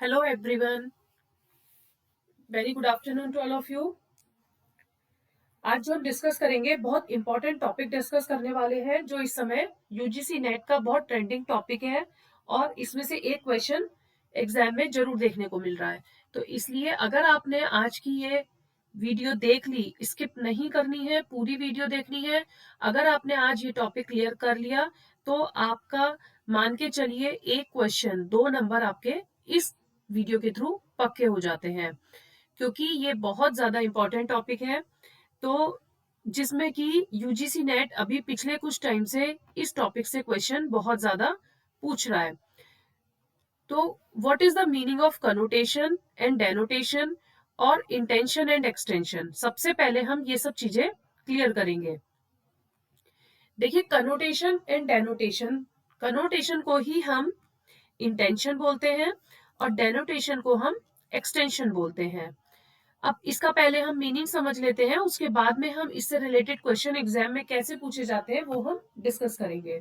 Hello everyone, very good afternoon to all of you. आज जो हम डिस्कस करेंगे बहुत इंपॉर्टेंट टॉपिक डिस्कस करने वाले हैं जो इस समय यूजीसी नेट का बहुत ट्रेंडिंग टॉपिक है और इसमें से एक क्वेश्चन एग्जाम में जरूर देखने को मिल रहा है। तो इसलिए अगर आपने आज की ये वीडियो देख ली, स्किप नहीं करनी है, पूरी वीडियो देखनी है। अगर आपने आज ये टॉपिक क्लियर कर लिया तो आपका मान के चलिए एक क्वेश्चन 2 नंबर आपके इस वीडियो के थ्रू पक्के हो जाते हैं, क्योंकि ये बहुत ज्यादा इंपॉर्टेंट टॉपिक है। तो जिसमें कि यूजीसी नेट अभी पिछले कुछ टाइम से इस टॉपिक से क्वेश्चन बहुत ज्यादा पूछ रहा है। तो what is the meaning of connotation and denotation और इंटेंशन एंड एक्सटेंशन, सबसे पहले हम ये सब चीजें क्लियर करेंगे। देखिए, कनोटेशन एंड डेनोटेशन, कनोटेशन को ही हम इंटेंशन बोलते हैं और डेनोटेशन को हम एक्सटेंशन बोलते हैं। अब इसका पहले हम मीनिंग समझ लेते हैं, उसके बाद में हम इससे रिलेटेड क्वेश्चन एग्जाम में कैसे पूछे जाते हैं वो हम डिस्कस करेंगे।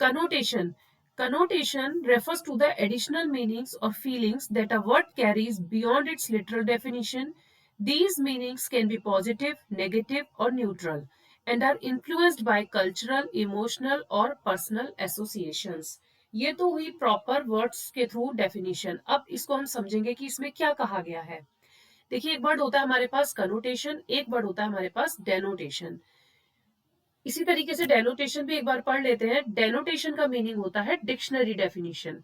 Connotation. Connotation refers to the additional meanings or feelings that a word carries beyond its literal definition. These meanings can be positive, negative, or neutral and are influenced by cultural, emotional, or personal associations. ये तो हुई proper words के through definition. अब इसको हम समझेंगे कि इसमें क्या कहा गया है। देखिए, एक वर्ड होता है हमारे पास कनोटेशन, एक वर्ड होता है हमारे पास डेनोटेशन। इसी तरीके से डेनोटेशन भी एक बार पढ़ लेते हैं। डेनोटेशन का मीनिंग होता है डिक्शनरी डेफिनेशन।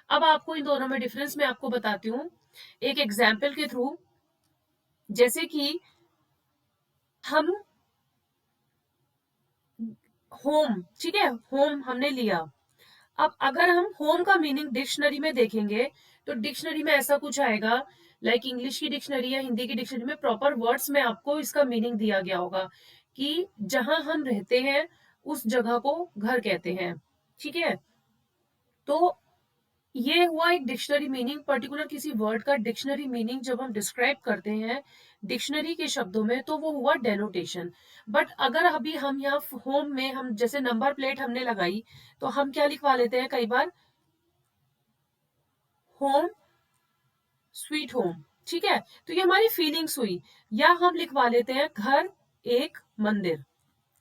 अब आपको इन दोनों में डिफरेंस मैं आपको बताती हूँ एक एग्जाम्पल के थ्रू। जैसे कि हम होम, ठीक है, होम हमने लिया। अब अगर हम होम का मीनिंग डिक्शनरी में देखेंगे तो डिक्शनरी में ऐसा कुछ आएगा, लाइक इंग्लिश की डिक्शनरी या हिंदी की डिक्शनरी में प्रॉपर वर्ड्स में आपको इसका मीनिंग दिया गया होगा कि जहां हम रहते हैं उस जगह को घर कहते हैं, ठीक है। तो ये हुआ एक डिक्शनरी मीनिंग। पर्टिकुलर किसी वर्ड का डिक्शनरी मीनिंग जब हम डिस्क्राइब करते हैं डिक्शनरी के शब्दों में तो वो हुआ डेनोटेशन। बट अगर अभी हम यहाँ होम में हम जैसे नंबर प्लेट हमने लगाई तो हम क्या लिखवा लेते हैं कई बार, होम स्वीट होम, ठीक है। तो ये हमारी फीलिंग्स हुई। या हम लिखवा लेते हैं घर एक मंदिर,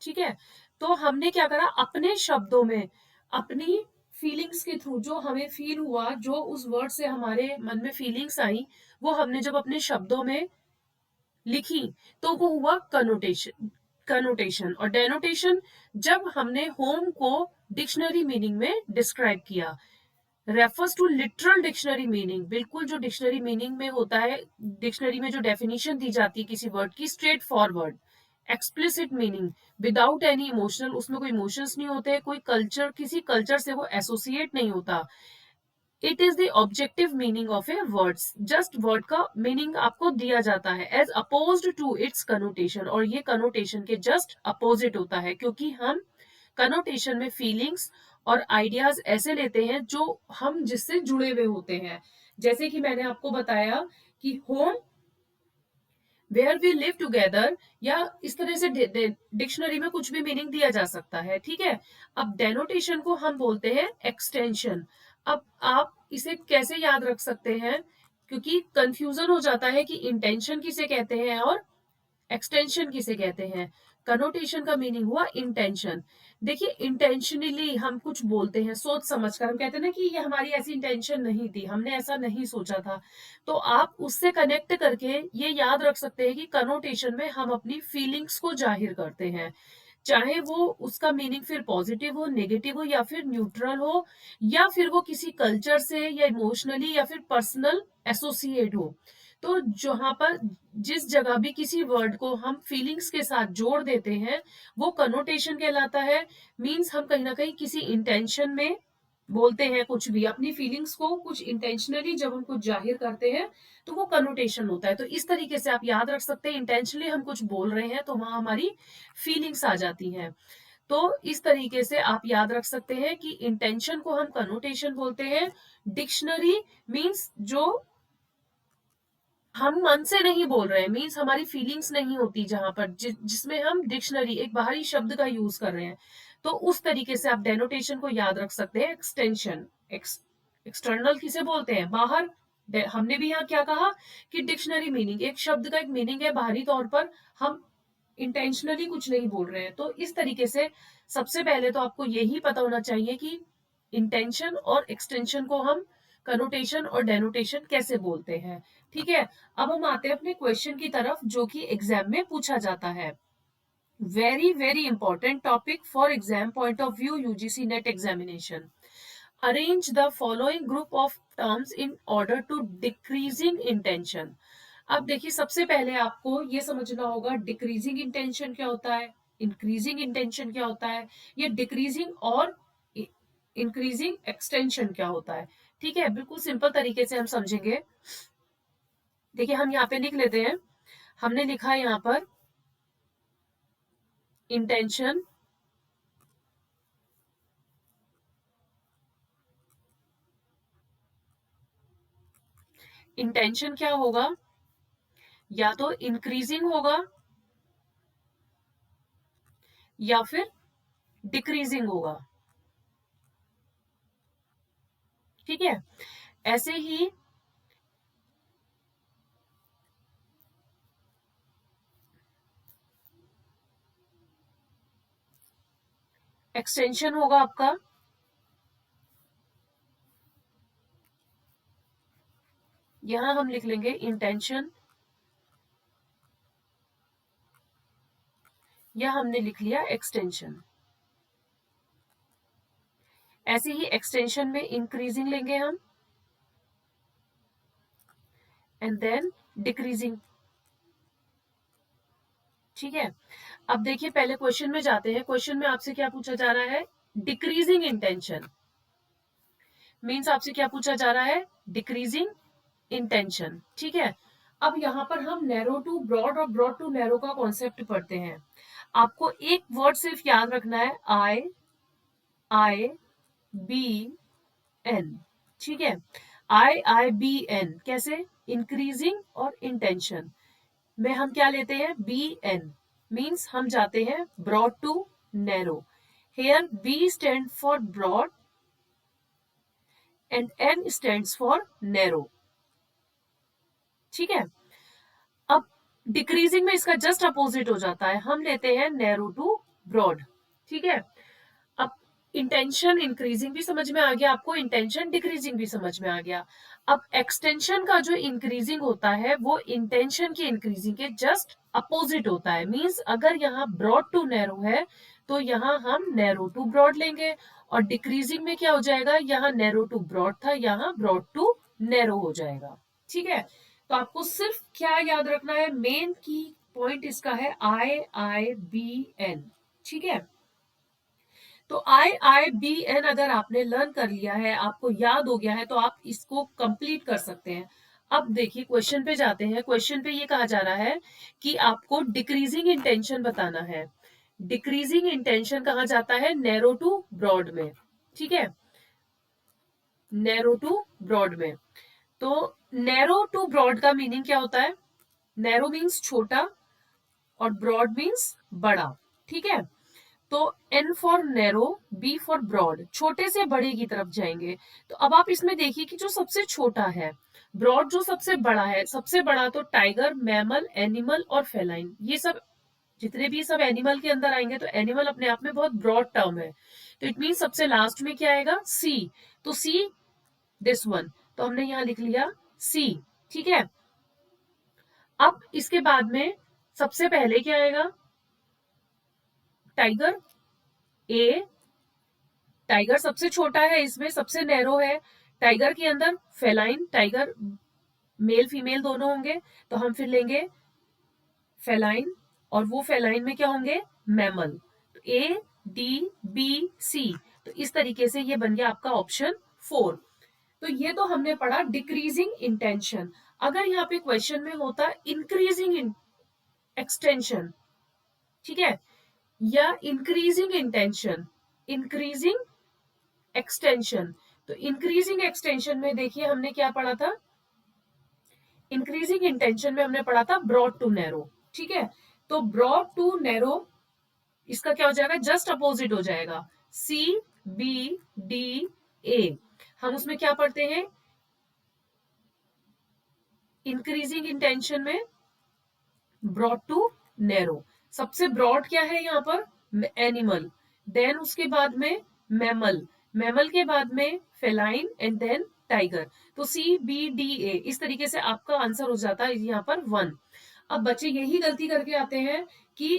ठीक है। तो हमने क्या करा, अपने शब्दों में अपनी फीलिंग्स के थ्रू जो हमें फील हुआ, जो उस वर्ड से हमारे मन में फीलिंग्स आई, वो हमने जब अपने शब्दों में लिखी तो वो हुआ कनोटेशन। कनोटेशन और डेनोटेशन जब हमने होम को डिक्शनरी मीनिंग में डिस्क्राइब किया। Refers to literal dictionary meaning, बिल्कुल जो डिक्शनरी मीनिंग में होता है, डिक्शनरी में जो डेफिनेशन दी जाती है किसी वर्ड की, straight forward. Explicit meaning, without any emotional, उसमें कोई इमोशंस नहीं होते, कोई कल्चर, किसी कल्चर से वो एसोसिएट नहीं होता। It is the objective meaning of a words, just word का मीनिंग आपको दिया जाता है as opposed to its connotation, और ये कनोटेशन के जस्ट अपोजिट होता है, क्योंकि हम कनोटेशन में फीलिंग्स और आइडियाज ऐसे लेते हैं जो हम जिससे जुड़े हुए होते हैं। जैसे कि मैंने आपको बताया कि home where we live together, या इस तरह से डिक्शनरी में कुछ भी मीनिंग दिया जा सकता है, ठीक है। अब डेनोटेशन को हम बोलते हैं एक्सटेंशन। अब आप इसे कैसे याद रख सकते हैं, क्योंकि कंफ्यूजन हो जाता है कि इंटेंशन किसे कहते हैं और एक्सटेंशन किसे कहते हैं। कनोटेशन का मीनिंग हुआ इंटेंशन। देखिए, इंटेंशनली हम कुछ बोलते हैं सोच समझकर, हम कहते हैं ना कि ये हमारी ऐसी इंटेंशन नहीं थी, हमने ऐसा नहीं सोचा था। तो आप उससे कनेक्ट करके ये याद रख सकते हैं कि कनोटेशन में हम अपनी फीलिंग्स को जाहिर करते हैं, चाहे वो उसका मीनिंग फिर पॉजिटिव हो, नेगेटिव हो, या फिर न्यूट्रल हो, या फिर वो किसी कल्चर से या इमोशनली या फिर पर्सनल एसोसिएट हो। तो जहां पर जिस जगह भी किसी वर्ड को हम फीलिंग्स के साथ जोड़ देते हैं वो कनोटेशन कहलाता है। मींस हम कहीं ना कहीं किसी इंटेंशन में बोलते हैं, कुछ भी अपनी फीलिंग्स को कुछ इंटेंशनली जब हम कुछ जाहिर करते हैं तो वो कनोटेशन होता है। तो इस तरीके से आप याद रख सकते हैं, इंटेंशनली हम कुछ बोल रहे हैं तो वहां हमारी फीलिंग्स आ जाती हैं। तो इस तरीके से आप याद रख सकते हैं कि इंटेंशन को हम कनोटेशन बोलते हैं। डिक्शनरी मींस जो हम मन से नहीं बोल रहे हैं, मीन्स हमारी फीलिंग्स नहीं होती, जहां पर जिसमें हम डिक्शनरी एक बाहरी शब्द का यूज कर रहे हैं। तो उस तरीके से आप डेनोटेशन को याद रख सकते हैं। एक्सटेंशन, एक्सटर्नल किसे बोलते हैं, बाहर, हमने भी यहाँ क्या कहा कि डिक्शनरी मीनिंग, एक शब्द का एक मीनिंग है बाहरी तौर पर, हम इंटेंशनली कुछ नहीं बोल रहे हैं। तो इस तरीके से सबसे पहले तो आपको यही पता होना चाहिए कि इंटेंशन और एक्सटेंशन को हम कनोटेशन और डेनोटेशन कैसे बोलते हैं। ठीक है, अब हम आते हैं अपने क्वेश्चन की तरफ जो कि एग्जाम में पूछा जाता है। Very very important topic for exam point of view, UGC NET examination. Arrange the following group of terms in order to decreasing intention. अब देखिए, सबसे पहले आपको ये समझना होगा डिक्रीजिंग इंटेंशन क्या होता है, इंक्रीजिंग इंटेंशन क्या होता है, ये डिक्रीजिंग और इंक्रीजिंग एक्सटेंशन क्या होता है। ठीक है, बिल्कुल सिंपल तरीके से हम समझेंगे। देखिए, हम यहाँ पे लिख लेते हैं, हमने लिखा है यहाँ पर इंटेंशन, इंटेंशन क्या होगा, या तो इंक्रीजिंग होगा या फिर डिक्रीजिंग होगा। ठीक है, ऐसे ही एक्सटेंशन होगा आपका, यहां हम लिख लेंगे इंटेंशन, या हमने लिख लिया एक्सटेंशन। ऐसे ही एक्सटेंशन में इंक्रीजिंग लेंगे हम, एंड देन डिक्रीजिंग। ठीक है, अब देखिए पहले क्वेश्चन में जाते हैं। क्वेश्चन में आपसे क्या पूछा जा रहा है, डिक्रीजिंग इंटेंशन मीन्स आपसे क्या पूछा जा रहा है, डिक्रीजिंग इंटेंशन। ठीक है, अब यहां पर हम नैरो टू ब्रॉड और ब्रॉड टू नैरो का कॉन्सेप्ट पढ़ते हैं। आपको एक वर्ड सिर्फ याद रखना है, आई बी एन। ठीक है, आई बी एन कैसे, इंक्रीजिंग और इंटेंशन में हम क्या लेते हैं, बी एन मीन्स हम जाते हैं broad to narrow. Here B stand for broad and N stands for narrow. ठीक है, अब डिक्रीजिंग में इसका जस्ट अपोजिट हो जाता है, हम लेते हैं नैरो टू ब्रॉड। ठीक है, अब इंटेंशन इंक्रीजिंग भी समझ में आ गया आपको, इंटेंशन डिक्रीजिंग भी समझ में आ गया। अब एक्सटेंशन का जो इंक्रीजिंग होता है वो इंटेंशन की इंक्रीजिंग के जस्ट अपोजिट होता है। मींस अगर यहाँ ब्रॉड टू नैरो है तो यहाँ हम नैरो टू ब्रॉड लेंगे, और डिक्रीजिंग में क्या हो जाएगा, यहाँ नैरो टू ब्रॉड था, यहाँ ब्रॉड टू नैरो हो जाएगा। ठीक है, तो आपको सिर्फ क्या याद रखना है, मेन की पॉइंट इसका है आई बी एन। ठीक है, तो आई बी एन अगर आपने लर्न कर लिया है, आपको याद हो गया है, तो आप इसको कंप्लीट कर सकते हैं। अब देखिए क्वेश्चन पे जाते हैं। क्वेश्चन पे ये कहा जा रहा है कि आपको डिक्रीजिंग इंटेंशन बताना है। डिक्रीजिंग इंटेंशन कहा जाता है नैरो टू ब्रॉड में। ठीक है, नैरो टू ब्रॉड में। तो नैरो टू ब्रॉड का मीनिंग क्या होता है, नैरो मीन्स छोटा और ब्रॉड मीन्स बड़ा। ठीक है, तो N for narrow, B for broad, छोटे से बड़े की तरफ जाएंगे। तो अब आप इसमें देखिए कि जो सबसे छोटा है, ब्रॉड जो सबसे बड़ा है, सबसे बड़ा तो टाइगर, मैमल, एनिमल और फेलाइन, ये सब जितने भी सब एनिमल के अंदर आएंगे, तो एनिमल अपने आप में बहुत ब्रॉड टर्म है। तो इट मीन सबसे लास्ट में क्या आएगा, सी। तो सी दिस वन, तो हमने यहां लिख लिया सी। ठीक है, अब इसके बाद में सबसे पहले क्या आएगा, टाइगर, ए। टाइगर सबसे छोटा है, इसमें सबसे नैरो है। टाइगर के अंदर फेलाइन, टाइगर मेल फीमेल दोनों होंगे, तो हम फिर लेंगे फेलाइन, और वो फेलाइन में क्या होंगे, मैमल। तो ए डी बी सी, तो इस तरीके से ये बन गया आपका ऑप्शन 4। तो ये तो हमने पढ़ा डिक्रीजिंग इंटेंशन। अगर यहाँ पे क्वेश्चन में होता इंक्रीजिंग एक्सटेंशन, ठीक है, या इंक्रीजिंग इंटेंशन, इंक्रीजिंग एक्सटेंशन, तो इंक्रीजिंग एक्सटेंशन में देखिए हमने क्या पढ़ा था, इंक्रीजिंग इंटेंशन में हमने पढ़ा था ब्रॉड टू नैरो। ठीक है, तो ब्रॉड टू नैरो इसका क्या हो जाएगा, जस्ट अपोजिट हो जाएगा, सी बी डी ए। हम उसमें क्या पढ़ते हैं, इंक्रीजिंग इंटेंशन में ब्रॉड टू नैरो, सबसे ब्रॉड क्या है यहाँ पर, एनिमल, देन उसके बाद में मैमल, मैमल के बाद में फेलाइन एंड देन टाइगर। तो CBDA इस तरीके से आपका आंसर हो जाता है यहाँ पर 1। अब बच्चे यही गलती करके आते हैं कि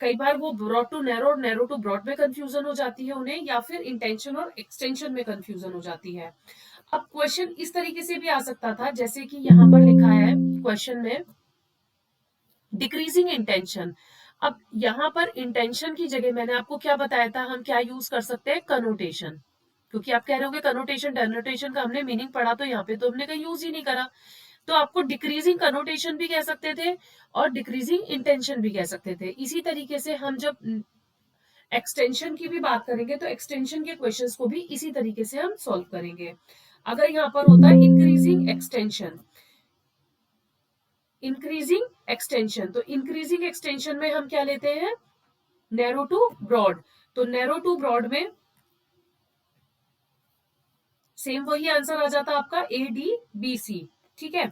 कई बार वो ब्रॉड टू नैरो और नैरो टू ब्रॉड में कंफ्यूजन हो जाती है उन्हें, या फिर इंटेंशन और एक्सटेंशन में कंफ्यूजन हो जाती है। अब क्वेश्चन इस तरीके से भी आ सकता था, जैसे कि यहाँ पर लिखा है क्वेश्चन में डिक्रीजिंग इंटेंशन। अब यहाँ पर इंटेंशन की जगह मैंने आपको क्या बताया था, हम क्या यूज कर सकते हैं, कनोटेशन, क्योंकि आप कह रहे होगे कनोटेशन डेनोटेशन का हमने मीनिंग पढ़ा, तो यहाँ पे तो हमने कहीं यूज ही नहीं करा। तो आपको डिक्रीजिंग कनोटेशन भी कह सकते थे और डिक्रीजिंग इंटेंशन भी कह सकते थे। इसी तरीके से हम जब एक्सटेंशन की भी बात करेंगे तो एक्सटेंशन के क्वेश्चंस को भी इसी तरीके से हम सॉल्व करेंगे। अगर यहाँ पर होता है इंक्रीजिंग एक्सटेंशन, इंक्रीजिंग एक्सटेंशन, तो इंक्रीजिंग एक्सटेंशन में हम क्या लेते हैं, नैरो टू ब्रॉड। तो नैरो टू ब्रॉड में सेम वही आंसर आ जाता आपका ADBC। ठीक है,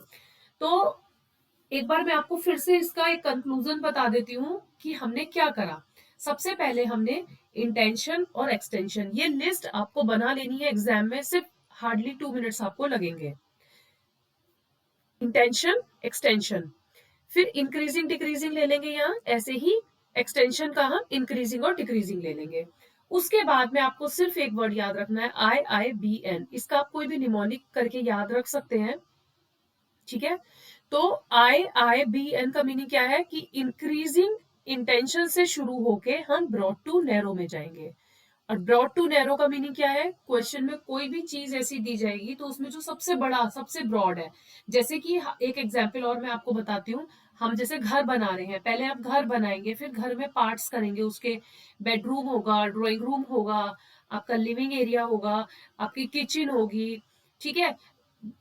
तो एक बार मैं आपको फिर से इसका एक कंक्लूजन बता देती हूँ कि हमने क्या करा। सबसे पहले हमने इंटेंशन और एक्सटेंशन, ये लिस्ट आपको बना लेनी है एग्जाम में, सिर्फ हार्डली 2 मिनट्स आपको लगेंगे। इंटेंशन, एक्सटेंशन, फिर इंक्रीजिंग डिक्रीजिंग ले लेंगे यहाँ ऐसे ही, एक्सटेंशन का हम इंक्रीजिंग और डिक्रीजिंग ले लेंगे। उसके बाद में आपको सिर्फ एक वर्ड याद रखना है, IIBN, इसका आप कोई भी निमोनिक करके याद रख सकते हैं। ठीक है, तो IIBN का मीनिंग क्या है कि इंक्रीजिंग इंटेंशन से शुरू होके हम ब्रॉड टू नैरो में जाएंगे। और ब्रॉड टू नैरो का मीनिंग क्या है, क्वेश्चन में कोई भी चीज ऐसी दी जाएगी तो उसमें जो सबसे बड़ा सबसे ब्रॉड है, जैसे कि एक एग्जांपल और मैं आपको बताती हूँ। हम जैसे घर बना रहे हैं, पहले आप घर बनाएंगे, फिर घर में पार्ट्स करेंगे, उसके बेडरूम होगा, ड्राइंग रूम होगा, आपका लिविंग एरिया होगा, आपकी किचन होगी। ठीक है,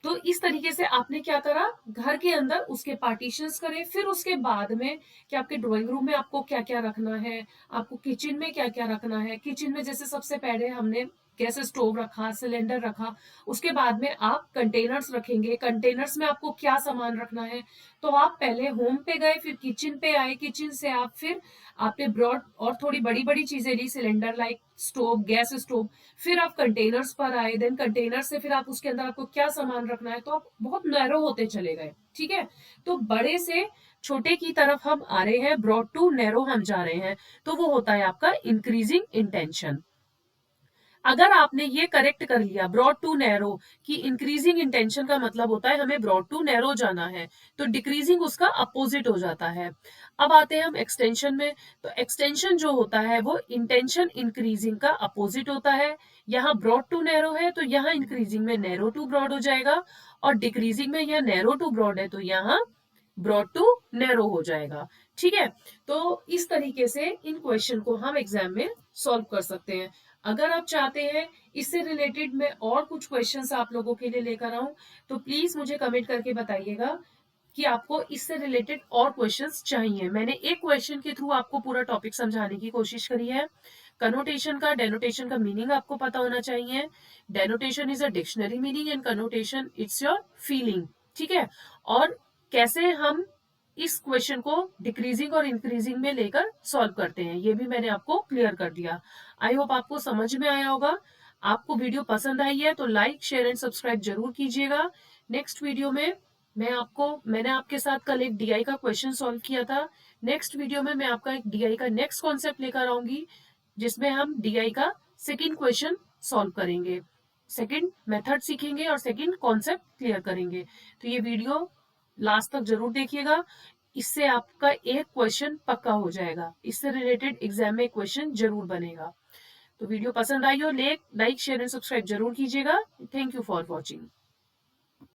तो इस तरीके से आपने क्या करा, घर के अंदर उसके पार्टीशंस करे, फिर उसके बाद में कि आपके ड्राइंग रूम में आपको क्या क्या रखना है, आपको किचन में क्या क्या रखना है। किचन में जैसे सबसे पहले हमने गैस स्टोव रखा, सिलेंडर रखा, उसके बाद में आप कंटेनर्स रखेंगे, कंटेनर्स में आपको क्या सामान रखना है। तो आप पहले होम पे गए, फिर किचन पे आए, किचन से आप फिर आपने ब्रॉड और थोड़ी बड़ी बड़ी चीजें ली, cylinder like stove, gas stove, फिर आप कंटेनर्स पर आए, देन कंटेनर से फिर आप उसके अंदर आपको क्या सामान रखना है, तो आप बहुत नैरो होते चले गए। ठीक है, तो बड़े से छोटे की तरफ हम आ रहे हैं, ब्रॉड टू नैरो हम जा रहे हैं, तो वो होता है आपका इंक्रीजिंग इंटेंशन। अगर आपने ये करेक्ट कर लिया ब्रॉड टू नैरो कि इंक्रीजिंग इंटेंशन का मतलब होता है हमें ब्रॉड टू नैरो जाना है, तो डिक्रीजिंग उसका अपोजिट हो जाता है। अब आते हैं हम एक्सटेंशन में, तो एक्सटेंशन जो होता है वो इंटेंशन इंक्रीजिंग का अपोजिट होता है। यहाँ ब्रॉड टू नैरो है तो यहाँ इंक्रीजिंग में नैरो टू ब्रॉड हो जाएगा, और डिक्रीजिंग में यहाँ नैरो टू ब्रॉड है तो यहाँ ब्रॉड टू नैरो हो जाएगा। ठीक है, तो इस तरीके से इन क्वेश्चन को हम एग्जाम में सॉल्व कर सकते हैं। अगर आप चाहते हैं इससे रिलेटेड मैं और कुछ क्वेश्चंस आप लोगों के लिए लेकर आऊं, तो प्लीज मुझे कमेंट करके बताइएगा कि आपको इससे रिलेटेड और क्वेश्चंस चाहिए। मैंने एक क्वेश्चन के थ्रू आपको पूरा टॉपिक समझाने की कोशिश करी है। कनोटेशन का, डेनोटेशन का मीनिंग आपको पता होना चाहिए। Denotation is a dictionary meaning and connotation it's your feeling. ठीक है, और कैसे हम इस क्वेश्चन को डिक्रीजिंग और इंक्रीजिंग में लेकर सॉल्व करते हैं, ये भी मैंने आपको क्लियर कर दिया। आई होप आपको समझ में आया होगा। आपको वीडियो पसंद आई है तो लाइक, शेयर एंड सब्सक्राइब जरूर कीजिएगा। नेक्स्ट वीडियो में मैंने आपके साथ कल एक DI का क्वेश्चन सॉल्व किया था। नेक्स्ट वीडियो में मैं आपका एक DI का नेक्स्ट कॉन्सेप्ट लेकर आऊंगी, जिसमें हम DI का सेकेंड क्वेश्चन सॉल्व करेंगे, सेकेंड मेथड सीखेंगे और सेकेंड कॉन्सेप्ट क्लियर करेंगे। तो ये वीडियो लास्ट तक जरूर देखिएगा, इससे आपका एक क्वेश्चन पक्का हो जाएगा, इससे रिलेटेड एग्जाम में क्वेश्चन जरूर बनेगा। तो वीडियो पसंद आई हो लाइक, शेयर एंड सब्सक्राइब जरूर कीजिएगा। Thank you for watching.